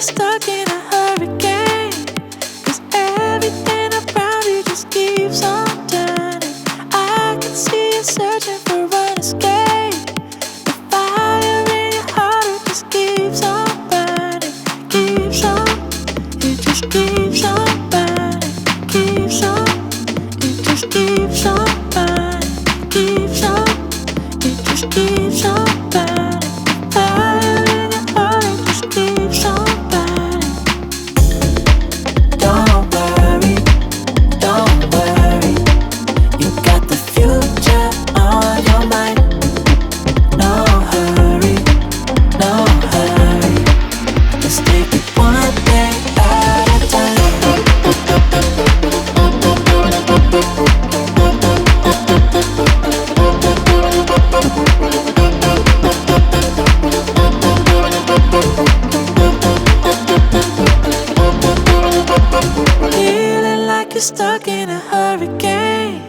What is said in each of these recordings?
stuck in a hurricane, 'cause everything around you just keeps on turning. I can see you searching for an escape. The fire in your heart, it just keeps on burning. Keeps on, it just keeps on burning. Keeps on, it just keeps on burning. Keeps on, it just keeps on burning. Fire in your heart, it just keeps on burning. Don't worry, you got the future on your mind. No hurry, let's take it one day at a time. Feeling like you're stuck in a hurricane,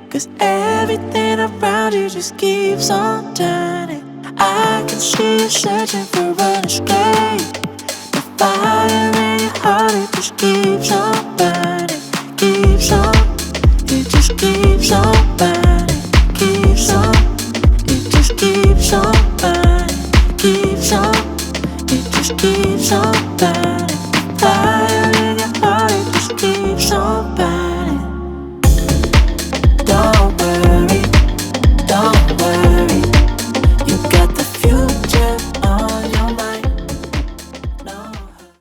'cause everything around you just keeps on turning. I can see you searching for an escape. The fire in your heart, it just keeps on burning. Keeps on, it just keeps on burning. Keeps on, it just keeps on burning. Keeps on, it just keeps